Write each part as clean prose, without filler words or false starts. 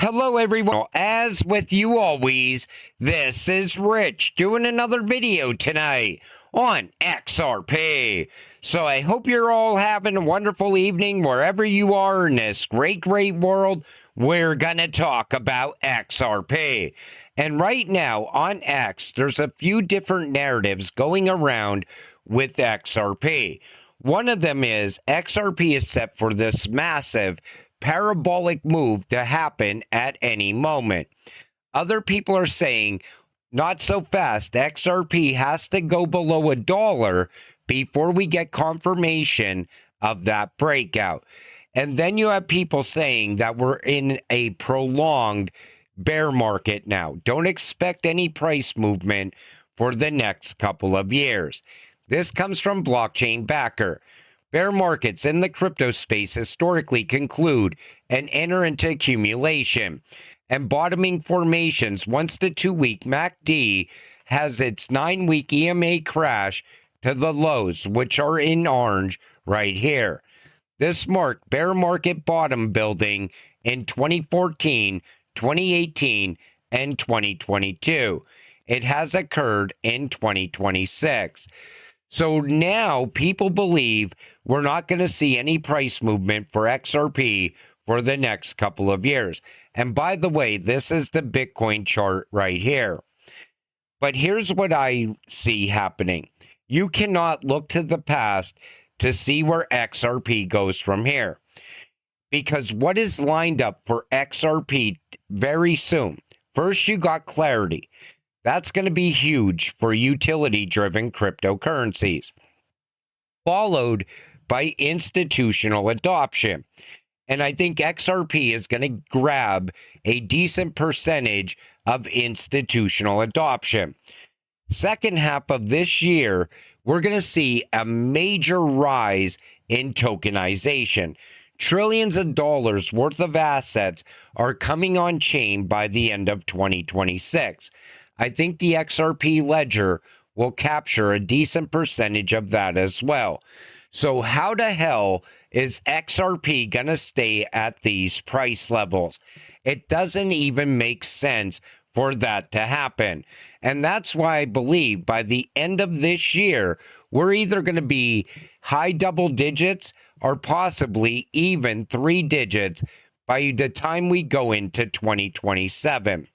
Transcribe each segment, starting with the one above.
Hello everyone, as with you always, this is Rich doing another video tonight on XRP. So I hope you're all having a wonderful evening wherever you are in this great world. We're gonna talk about XRP. And right now on X, there's a few different narratives going around with XRP. One of them is XRP is set for this massive parabolic move to happen at any moment. Other people are saying, not so fast. XRP has to go below $1 before we get confirmation of that breakout. And then you have people saying that we're in a prolonged bear market now. Don't expect any price movement for the next couple of years. This comes from Blockchain Backer. Bear markets in the crypto space historically conclude and enter into accumulation and bottoming formations once the 2-week MACD has its 9-week EMA crash to the lows, which are in orange right here. This marked bear market bottom building in 2014, 2018, and 2022. It has occurred in 2026. So now people believe we're not going to see any price movement for XRP for the next couple of years. And by the way, this is the Bitcoin chart right here. But here's what I see happening. You cannot look to the past to see where XRP goes from here. Because what is lined up for XRP very soon? First, you got clarity. That's going to be huge for utility-driven cryptocurrencies, followed by institutional adoption. And I think XRP is going to grab a decent percentage of institutional adoption. Second half of this year, we're going to see a major rise in tokenization. Trillions of dollars worth of assets are coming on chain by the end of 2026. I think the XRP ledger will capture a decent percentage of that as well. So how the hell is XRP going to stay at these price levels? It doesn't even make sense for that to happen. And that's why I believe by the end of this year, we're either going to be high double digits or possibly even 3 digits by the time we go into 2027.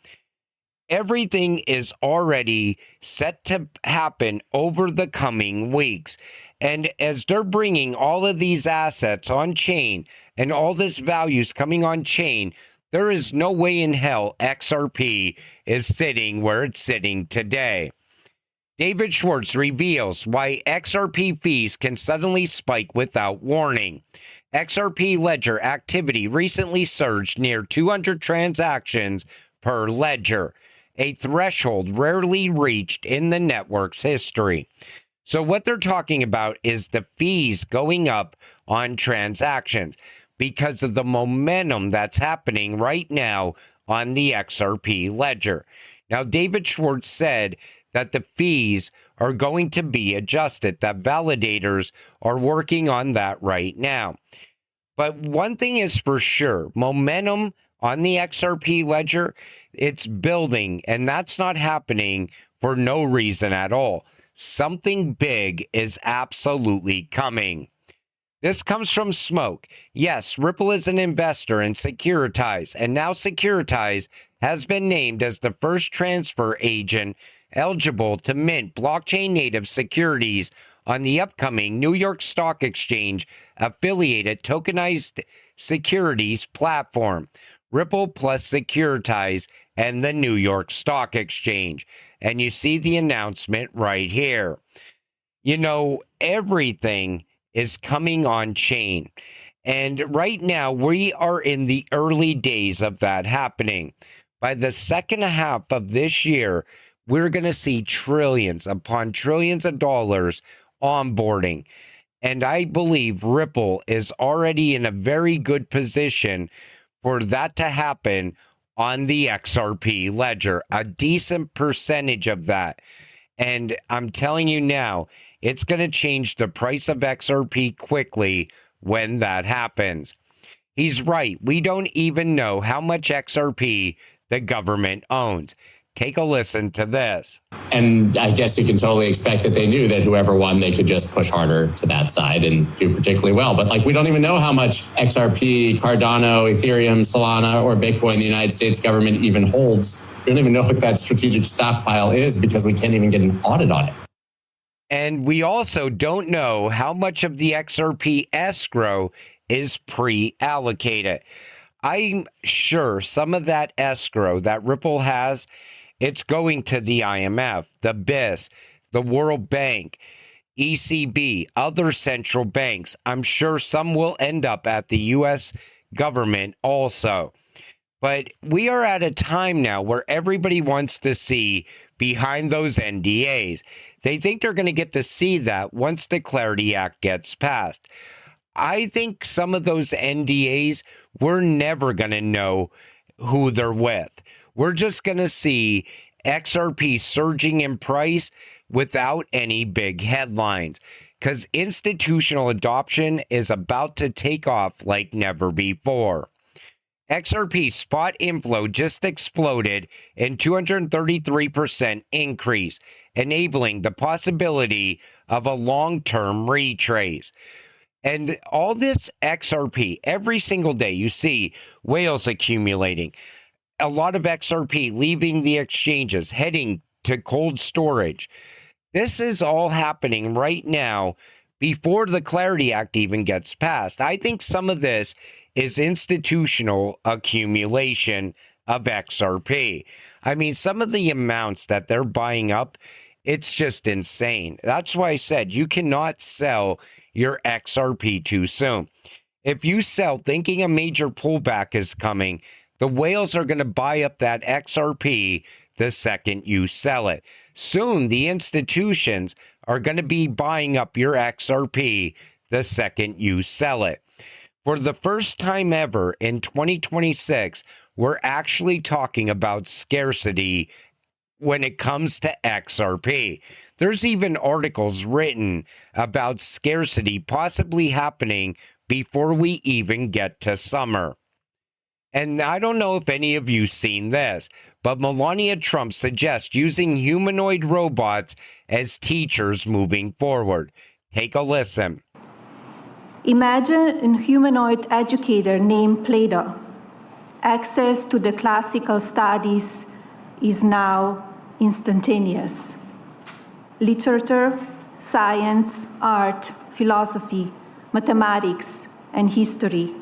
Everything is already set to happen over the coming weeks. And as they're bringing all of these assets on chain and all this value is coming on chain, there is no way in hell XRP is sitting where it's sitting today. David Schwartz reveals why XRP fees can suddenly spike without warning. XRP ledger activity recently surged near 200 transactions per ledger, a threshold rarely reached in the network's history. So what they're talking about is the fees going up on transactions because of the momentum that's happening right now on the XRP ledger. Now, David Schwartz said that the fees are going to be adjusted, that validators are working on that right now. But one thing is for sure, momentum on the XRP ledger, it's building, and that's not happening for no reason at all. Something big is absolutely coming. This comes from Smoke. Yes, Ripple is an investor in Securitize, and now Securitize has been named as the first transfer agent eligible to mint blockchain-native securities on the upcoming New York Stock Exchange affiliated tokenized securities platform, Ripple plus Securitize and the New York Stock Exchange. And you see the announcement right here. You know, everything is coming on chain. And right now, we are in the early days of that happening. By the second half of this year, we're going to see trillions upon trillions of dollars onboarding. And I believe Ripple is already in a very good position for that to happen on the XRP ledger, a decent percentage of that. And I'm telling you now, it's going to change the price of XRP quickly when that happens. He's right. We don't even know how much XRP the government owns. Take a listen to this. And I guess you can totally expect that they knew that whoever won, they could just push harder to that side and do particularly well. But like, we don't even know how much XRP, Cardano, Ethereum, Solana, or Bitcoin the United States government even holds. We don't even know what that strategic stockpile is because we can't even get an audit on it. And we also don't know how much of the XRP escrow is pre-allocated. I'm sure some of that escrow that Ripple has, it's going to the IMF, the BIS, the World Bank, ECB, other central banks. I'm sure some will end up at the U.S. government also. But we are at a time now where everybody wants to see behind those NDAs. They think they're going to get to see that once the Clarity Act gets passed. I think some of those NDAs, we're never going to know who they're with. We're just going to see XRP surging in price without any big headlines because institutional adoption is about to take off like never before. XRP spot inflow just exploded in 233% increase, enabling the possibility of a long-term retrace. And all this XRP, every single day you see whales accumulating, a lot of XRP leaving the exchanges, heading to cold storage. This is all happening right now before the Clarity Act even gets passed. I think some of this is institutional accumulation of XRP. I mean, some of the amounts that they're buying up, it's just insane. That's why I said you cannot sell your XRP too soon. If you sell thinking a major pullback is coming, the whales are going to buy up that XRP the second you sell it. Soon, the institutions are going to be buying up your XRP the second you sell it. For the first time ever in 2026, we're actually talking about scarcity when it comes to XRP. There's even articles written about scarcity possibly happening before we even get to summer. And I don't know if any of you seen this, but Melania Trump suggests using humanoid robots as teachers moving forward. Take a listen. Imagine a humanoid educator named Plato. Access to the classical studies is now instantaneous. Literature, science, art, philosophy, mathematics, and history.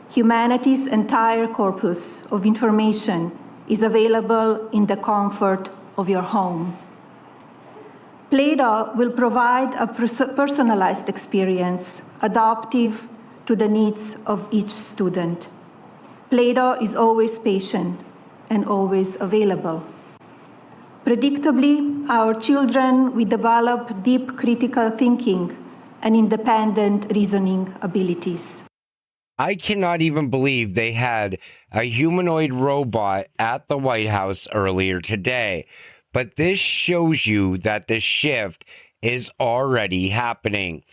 Humanity's entire corpus of information is available in the comfort of your home. Plato will provide a personalized experience, adaptive to the needs of each student. Plato is always patient and always available. Predictably, our children will develop deep critical thinking and independent reasoning abilities. I cannot even believe they had a humanoid robot at the White House earlier today. But this shows you that the shift is already happening.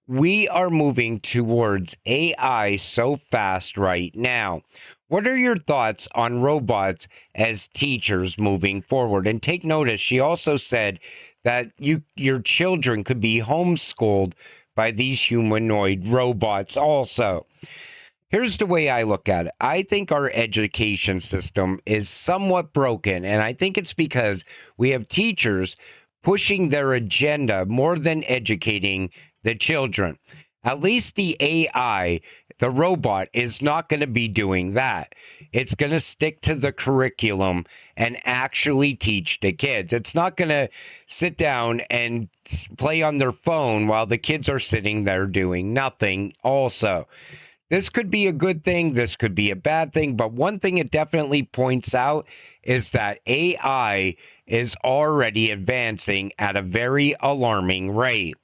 We are moving towards AI so fast right now. What are your thoughts on robots as teachers moving forward? And take notice, she also said that your children could be homeschooled by these humanoid robots also. Here's the way I look at it. I think our education system is somewhat broken, and I think it's because we have teachers pushing their agenda more than educating the children. At least the AI, the robot, is not going to be doing that. It's going to stick to the curriculum and actually teach the kids. It's not going to sit down and play on their phone while the kids are sitting there doing nothing also. This could be a good thing. This could be a bad thing. But one thing it definitely points out is that AI is already advancing at a very alarming rate.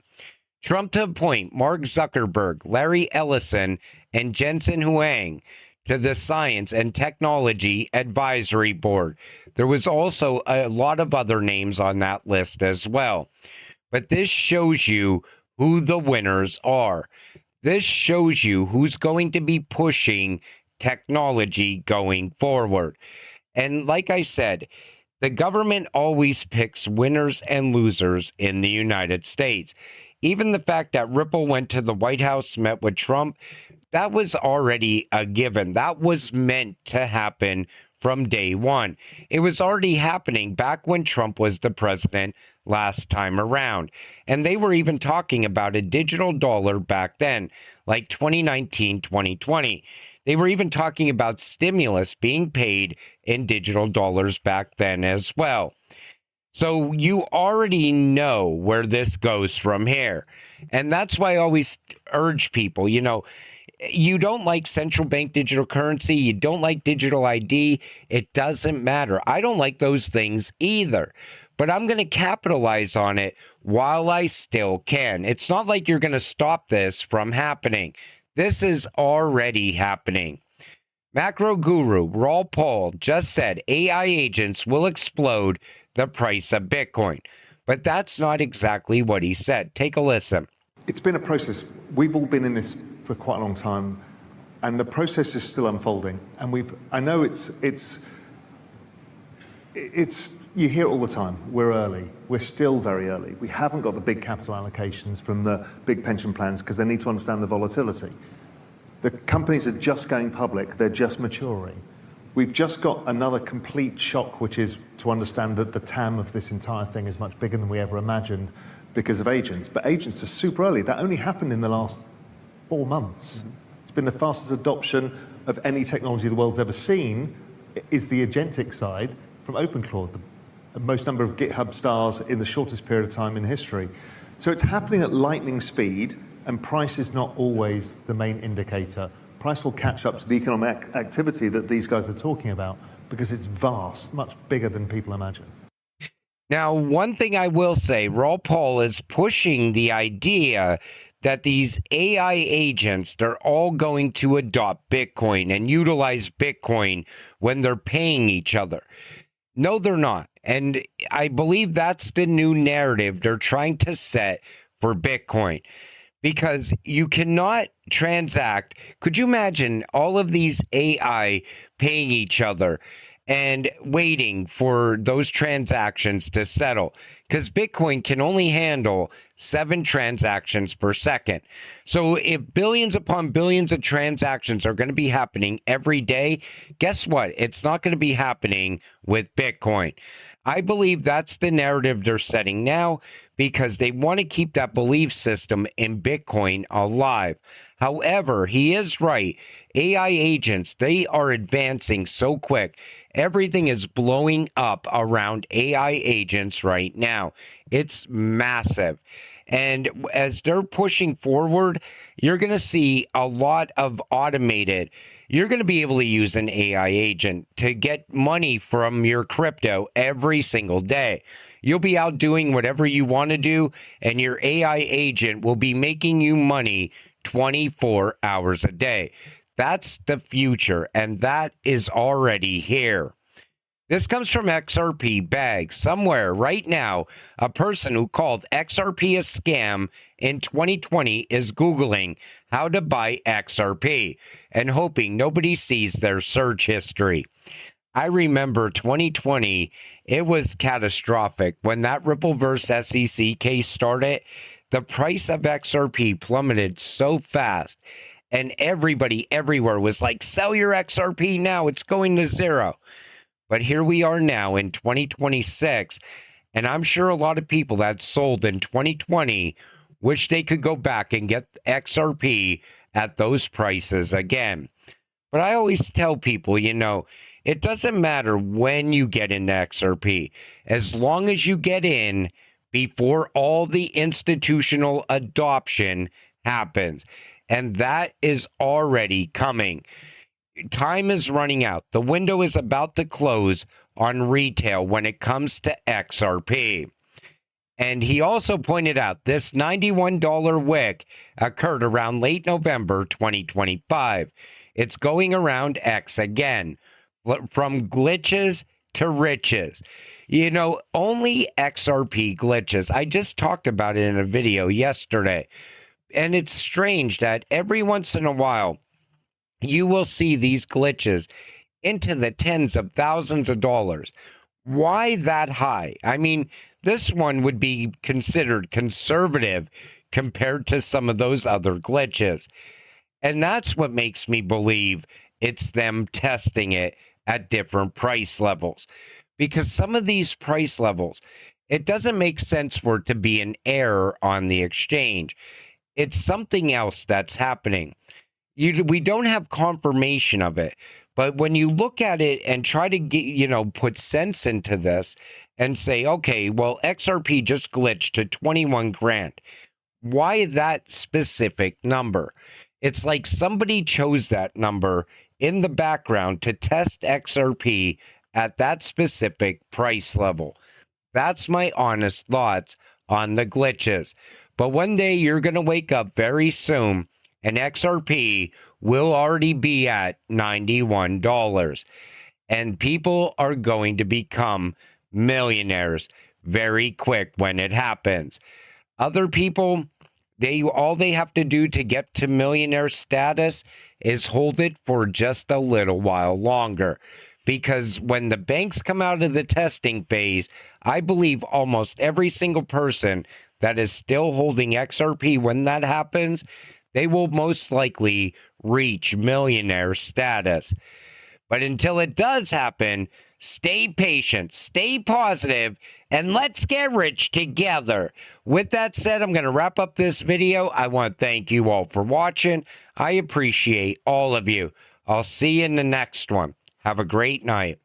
Trump to appoint Mark Zuckerberg, Larry Ellison, and Jensen Huang to the Science and Technology Advisory Board. There was also a lot of other names on that list as well. But this shows you who the winners are. This shows you who's going to be pushing technology going forward. And like I said, the government always picks winners and losers in the United States. Even the fact that Ripple went to the White House, met with Trump, that was already a given. That was meant to happen from day one. It was already happening back when Trump was the president last time around. And they were even talking about a digital dollar back then, like 2019, 2020. They were even talking about stimulus being paid in digital dollars back then as well. So you already know where this goes from here. And that's why I always urge people, you don't like central bank digital currency, you don't like digital ID, it doesn't matter. I don't like those things either. But I'm going to capitalize on it while I still can. It's not like you're going to stop this from happening. This is already happening. Macro guru Raul Paul just said AI agents will explode the price of Bitcoin. But that's not exactly what he said. Take a listen. It's been a process. We've all been in this for quite a long time, and the process is still unfolding. And I know it's you hear it all the time. We're early. We're still very early. We haven't got the big capital allocations from the big pension plans because they need to understand the volatility. The companies are just going public. They're just maturing. We've just got another complete shock, which is to understand that the TAM of this entire thing is much bigger than we ever imagined because of agents. But agents are super early. That only happened in the last 4 months. Mm-hmm. It's been the fastest adoption of any technology the world's ever seen is the agentic side from OpenClaw, the most number of GitHub stars in the shortest period of time in history. So it's happening at lightning speed, and price is not always the main indicator. Price will catch up to the economic activity that these guys are talking about because it's vast, much bigger than people imagine. Now, one thing I will say, Raul Paul is pushing the idea that these AI agents, they're all going to adopt Bitcoin and utilize Bitcoin when they're paying each other. No, they're not. And I believe that's the new narrative they're trying to set for Bitcoin. Because you cannot transact. Could you imagine all of these AI paying each other and waiting for those transactions to settle? Because Bitcoin can only handle 7 transactions per second. So if billions upon billions of transactions are going to be happening every day, guess what? It's not going to be happening with Bitcoin. I believe that's the narrative they're setting now because they want to keep that belief system in Bitcoin alive. However, he is right. AI agents, they are advancing so quick. Everything is blowing up around AI agents right now. It's massive. And as they're pushing forward, you're going to see a lot of automated. You're going to be able to use an AI agent to get money from your crypto every single day. You'll be out doing whatever you want to do, and your AI agent will be making you money 24 hours a day. That's the future, and that is already here. This comes from XRP Bag. Somewhere right now, a person who called XRP a scam in 2020 is Googling how to buy XRP and hoping nobody sees their search history. I remember 2020, it was catastrophic. When that Rippleverse SEC case started, the price of XRP plummeted so fast. And everybody everywhere was like, sell your XRP now, it's going to zero. But here we are now in 2026, and I'm sure a lot of people that sold in 2020 wish they could go back and get XRP at those prices again. But I always tell people, it doesn't matter when you get into XRP, as long as you get in before all the institutional adoption happens. And that is already coming. Time is running out. The window is about to close on retail when it comes to XRP. And he also pointed out this $91 wick occurred around late November 2025. It's going around X again, from glitches to riches. Only XRP glitches. I just talked about it in a video yesterday. And it's strange that every once in a while, you will see these glitches into the tens of thousands of dollars. Why that high? I mean, this one would be considered conservative compared to some of those other glitches. And that's what makes me believe it's them testing it at different price levels. Because some of these price levels, it doesn't make sense for it to be an error on the exchange. It's something else that's happening. We don't have confirmation of it. But when you look at it and try to get, put sense into this and say, okay, well, XRP just glitched to 21 grand. Why that specific number? It's like somebody chose that number in the background to test XRP at that specific price level. That's my honest thoughts on the glitches. But one day you're going to wake up very soon and XRP will already be at $91. And people are going to become millionaires very quick when it happens. Other people, all they have to do to get to millionaire status is hold it for just a little while longer. Because when the banks come out of the testing phase, I believe almost every single person that is still holding XRP, when that happens, they will most likely reach millionaire status. But until it does happen, stay patient, stay positive, and let's get rich together. With that said, I'm going to wrap up this video. I want to thank you all for watching. I appreciate all of you. I'll see you in the next one. Have a great night.